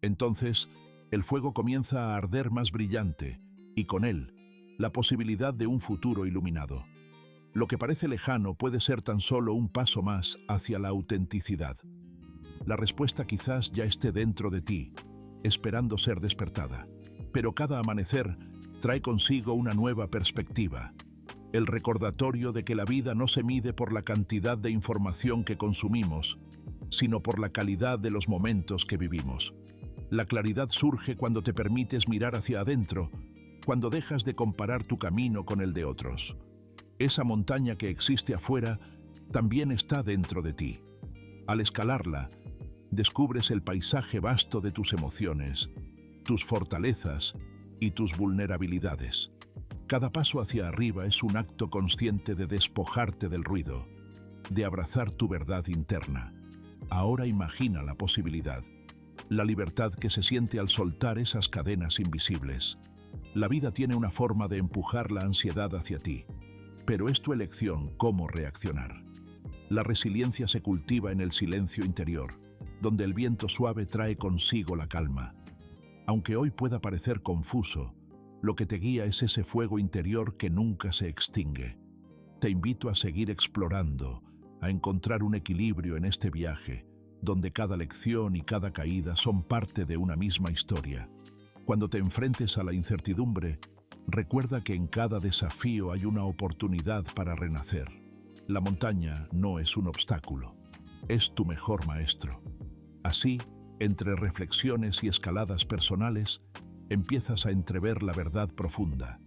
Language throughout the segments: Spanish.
Entonces, el fuego comienza a arder más brillante y con él, la posibilidad de un futuro iluminado. Lo que parece lejano puede ser tan solo un paso más hacia la autenticidad. La respuesta quizás ya esté dentro de ti, esperando ser despertada. Pero cada amanecer trae consigo una nueva perspectiva. El recordatorio de que la vida no se mide por la cantidad de información que consumimos, sino por la calidad de los momentos que vivimos. La claridad surge cuando te permites mirar hacia adentro, cuando dejas de comparar tu camino con el de otros. Esa montaña que existe afuera también está dentro de ti. Al escalarla, descubres el paisaje vasto de tus emociones, tus fortalezas y tus vulnerabilidades. Cada paso hacia arriba es un acto consciente de despojarte del ruido, de abrazar tu verdad interna. Ahora imagina la posibilidad, la libertad que se siente al soltar esas cadenas invisibles. La vida tiene una forma de empujar la ansiedad hacia ti, pero es tu elección cómo reaccionar. La resiliencia se cultiva en el silencio interior, donde el viento suave trae consigo la calma. Aunque hoy pueda parecer confuso, lo que te guía es ese fuego interior que nunca se extingue. Te invito a seguir explorando, a encontrar un equilibrio en este viaje, donde cada lección y cada caída son parte de una misma historia. Cuando te enfrentes a la incertidumbre, recuerda que en cada desafío hay una oportunidad para renacer. La montaña no es un obstáculo, es tu mejor maestro. Así, entre reflexiones y escaladas personales, empiezas a entrever la verdad profunda.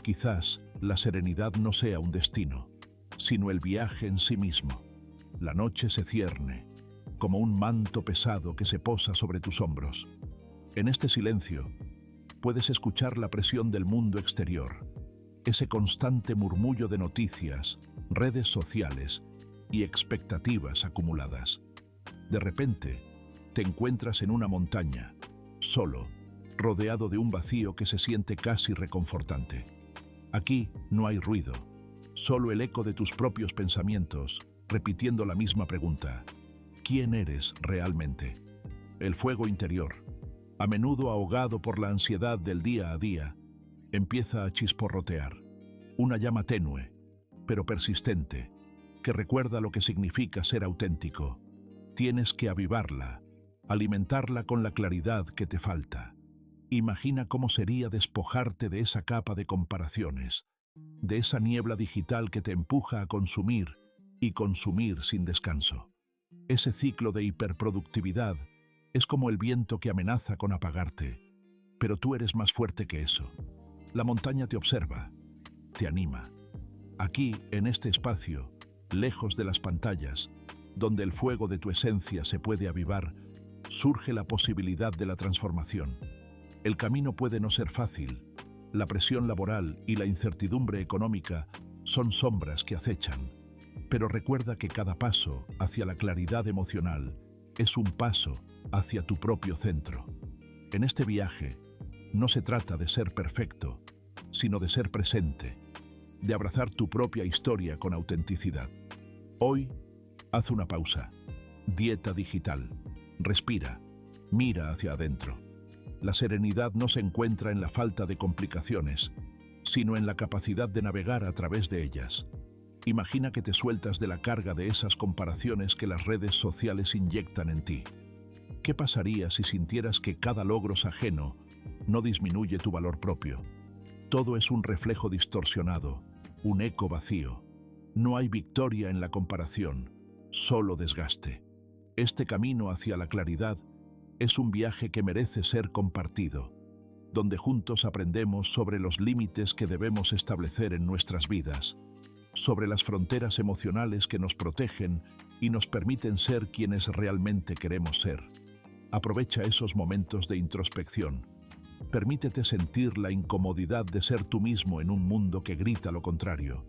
Quizás la serenidad no sea un destino, sino el viaje en sí mismo. La noche se cierne, como un manto pesado que se posa sobre tus hombros. En este silencio, puedes escuchar la presión del mundo exterior, ese constante murmullo de noticias, redes sociales y expectativas acumuladas. De repente, te encuentras en una montaña, solo, rodeado de un vacío que se siente casi reconfortante. Aquí no hay ruido, solo el eco de tus propios pensamientos, repitiendo la misma pregunta: ¿quién eres realmente? El fuego interior, a menudo ahogado por la ansiedad del día a día, empieza a chisporrotear. Una llama tenue, pero persistente, que recuerda lo que significa ser auténtico. Tienes que avivarla, alimentarla con la claridad que te falta. Imagina cómo sería despojarte de esa capa de comparaciones, de esa niebla digital que te empuja a consumir y consumir sin descanso. Ese ciclo de hiperproductividad es como el viento que amenaza con apagarte, pero tú eres más fuerte que eso. La montaña te observa, te anima. Aquí, en este espacio, lejos de las pantallas, donde el fuego de tu esencia se puede avivar, surge la posibilidad de la transformación. El camino puede no ser fácil. La presión laboral y la incertidumbre económica son sombras que acechan. Pero recuerda que cada paso hacia la claridad emocional es un paso hacia tu propio centro. En este viaje, no se trata de ser perfecto, sino de ser presente, de abrazar tu propia historia con autenticidad. Hoy, haz una pausa. Dieta digital. Respira. Mira hacia adentro. La serenidad no se encuentra en la falta de complicaciones, sino en la capacidad de navegar a través de ellas. Imagina que te sueltas de la carga de esas comparaciones que las redes sociales inyectan en ti. ¿Qué pasaría si sintieras que cada logro ajeno no disminuye tu valor propio? Todo es un reflejo distorsionado, un eco vacío. No hay victoria en la comparación, solo desgaste. Este camino hacia la claridad es un viaje que merece ser compartido, donde juntos aprendemos sobre los límites que debemos establecer en nuestras vidas, sobre las fronteras emocionales que nos protegen y nos permiten ser quienes realmente queremos ser. Aprovecha esos momentos de introspección. Permítete sentir la incomodidad de ser tú mismo en un mundo que grita lo contrario.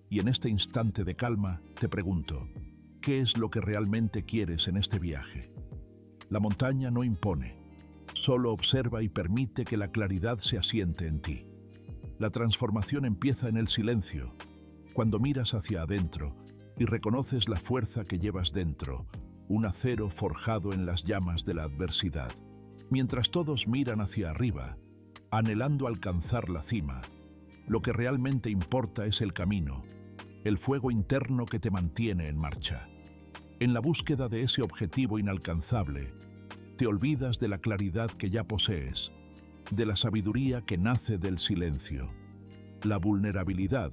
Y en este instante de calma, te pregunto, ¿qué es lo que realmente quieres en este viaje? La montaña no impone, solo observa y permite que la claridad se asiente en ti. La transformación empieza en el silencio, cuando miras hacia adentro y reconoces la fuerza que llevas dentro, un acero forjado en las llamas de la adversidad. Mientras todos miran hacia arriba, anhelando alcanzar la cima, lo que realmente importa es el camino, el fuego interno que te mantiene en marcha. En la búsqueda de ese objetivo inalcanzable, te olvidas de la claridad que ya posees, de la sabiduría que nace del silencio. La vulnerabilidad,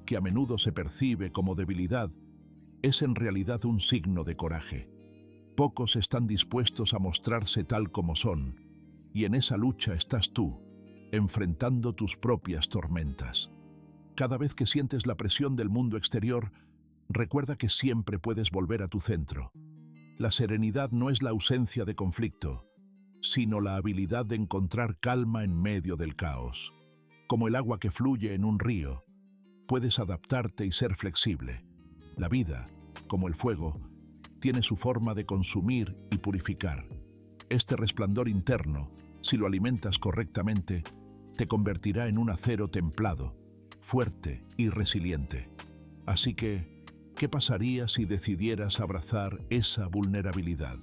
que a menudo se percibe como debilidad, es en realidad un signo de coraje. Pocos están dispuestos a mostrarse tal como son, y en esa lucha estás tú, enfrentando tus propias tormentas. Cada vez que sientes la presión del mundo exterior, recuerda que siempre puedes volver a tu centro. La serenidad no es la ausencia de conflicto, sino la habilidad de encontrar calma en medio del caos. Como el agua que fluye en un río, puedes adaptarte y ser flexible. La vida, como el fuego, tiene su forma de consumir y purificar. Este resplandor interno, si lo alimentas correctamente, te convertirá en un acero templado, fuerte y resiliente. Así que, ¿qué pasaría si decidieras abrazar esa vulnerabilidad?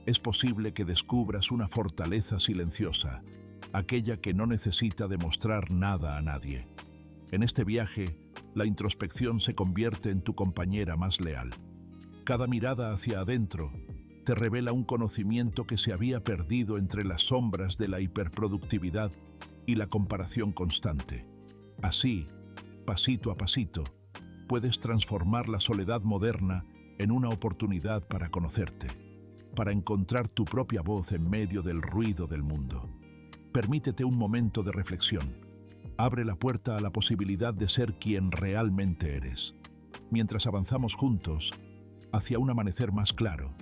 Es posible que descubras una fortaleza silenciosa, aquella que no necesita demostrar nada a nadie. En este viaje, la introspección se convierte en tu compañera más leal. Cada mirada hacia adentro te revela un conocimiento que se había perdido entre las sombras de la hiperproductividad y la comparación constante. Así, pasito a pasito, puedes transformar la soledad moderna en una oportunidad para conocerte, para encontrar tu propia voz en medio del ruido del mundo. Permítete un momento de reflexión. Abre la puerta a la posibilidad de ser quien realmente eres. Mientras avanzamos juntos hacia un amanecer más claro,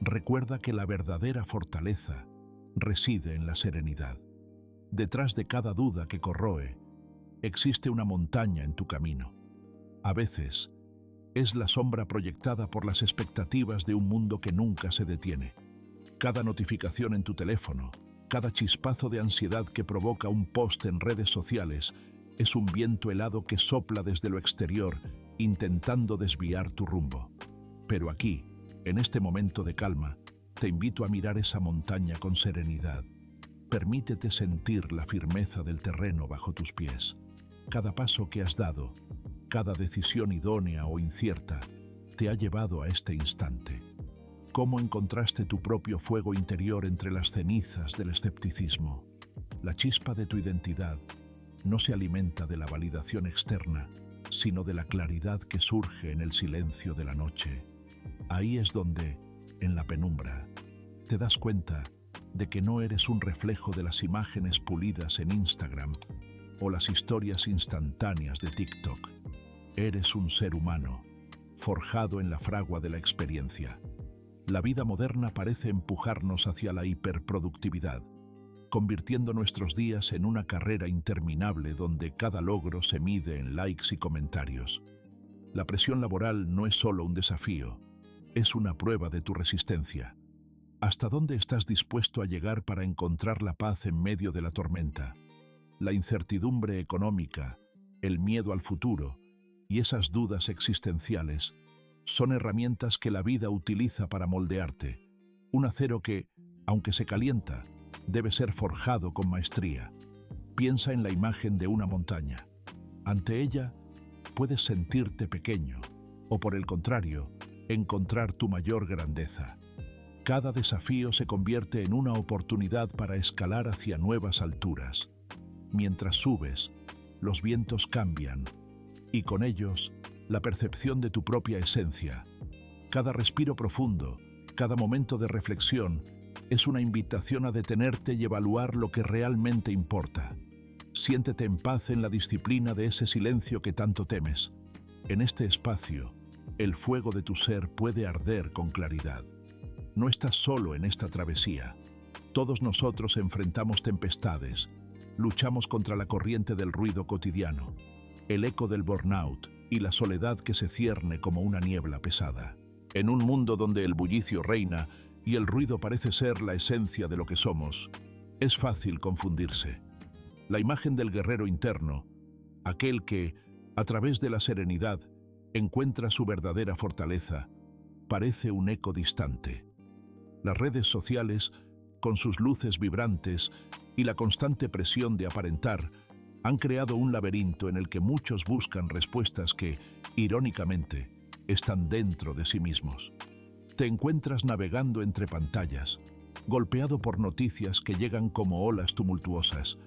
recuerda que la verdadera fortaleza reside en la serenidad. Detrás de cada duda que corroe, existe una montaña en tu camino. A veces, es la sombra proyectada por las expectativas de un mundo que nunca se detiene. Cada notificación en tu teléfono, cada chispazo de ansiedad que provoca un post en redes sociales, es un viento helado que sopla desde lo exterior, intentando desviar tu rumbo. Pero aquí, en este momento de calma, te invito a mirar esa montaña con serenidad. Permítete sentir la firmeza del terreno bajo tus pies. Cada paso que has dado, cada decisión idónea o incierta, te ha llevado a este instante. ¿Cómo encontraste tu propio fuego interior entre las cenizas del escepticismo? La chispa de tu identidad no se alimenta de la validación externa, sino de la claridad que surge en el silencio de la noche. Ahí es donde, en la penumbra, te das cuenta de que no eres un reflejo de las imágenes pulidas en Instagram o las historias instantáneas de TikTok. Eres un ser humano, forjado en la fragua de la experiencia. La vida moderna parece empujarnos hacia la hiperproductividad, convirtiendo nuestros días en una carrera interminable donde cada logro se mide en likes y comentarios. La presión laboral no es solo un desafío, es una prueba de tu resistencia. ¿Hasta dónde estás dispuesto a llegar para encontrar la paz en medio de la tormenta? La incertidumbre económica, el miedo al futuro y esas dudas existenciales son herramientas que la vida utiliza para moldearte. Un acero que, aunque se calienta, debe ser forjado con maestría. Piensa en la imagen de una montaña. Ante ella, puedes sentirte pequeño, o por el contrario, encontrar tu mayor grandeza. Cada desafío se convierte en una oportunidad para escalar hacia nuevas alturas. Mientras subes, los vientos cambian, y con ellos, la percepción de tu propia esencia. Cada respiro profundo, cada momento de reflexión, es una invitación a detenerte y evaluar lo que realmente importa. Siéntete en paz en la disciplina de ese silencio que tanto temes. En este espacio, el fuego de tu ser puede arder con claridad. No estás solo en esta travesía. Todos nosotros enfrentamos tempestades, luchamos contra la corriente del ruido cotidiano, el eco del burnout y la soledad que se cierne como una niebla pesada. En un mundo donde el bullicio reina y el ruido parece ser la esencia de lo que somos, es fácil confundirse. La imagen del guerrero interno, aquel que, a través de la serenidad, encuentra su verdadera fortaleza, parece un eco distante. Las redes sociales con sus luces vibrantes y la constante presión de aparentar, han creado un laberinto en el que muchos buscan respuestas que, irónicamente, están dentro de sí mismos. Te encuentras navegando entre pantallas, golpeado por noticias que llegan como olas tumultuosas,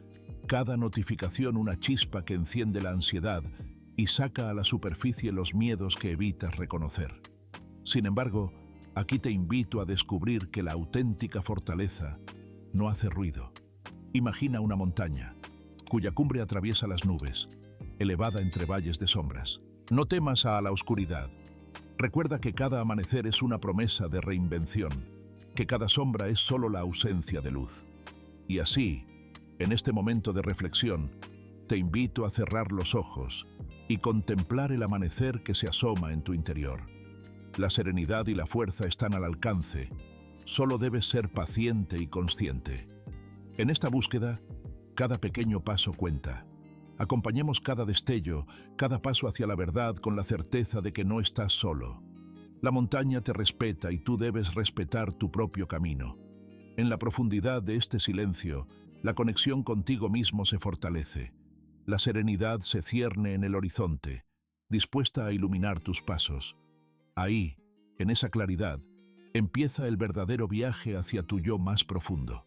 cada notificación una chispa que enciende la ansiedad y saca a la superficie los miedos que evitas reconocer. Sin embargo, aquí te invito a descubrir que la auténtica fortaleza no hace ruido. Imagina una montaña, cuya cumbre atraviesa las nubes, elevada entre valles de sombras. No temas a la oscuridad. Recuerda que cada amanecer es una promesa de reinvención, que cada sombra es solo la ausencia de luz. Y así, en este momento de reflexión, te invito a cerrar los ojos y contemplar el amanecer que se asoma en tu interior. La serenidad y la fuerza están al alcance, solo debes ser paciente y consciente. En esta búsqueda, cada pequeño paso cuenta. Acompañemos cada destello, cada paso hacia la verdad con la certeza de que no estás solo. La montaña te respeta y tú debes respetar tu propio camino. En la profundidad de este silencio, la conexión contigo mismo se fortalece. La serenidad se cierne en el horizonte, dispuesta a iluminar tus pasos. Ahí, en esa claridad, empieza el verdadero viaje hacia tu yo más profundo.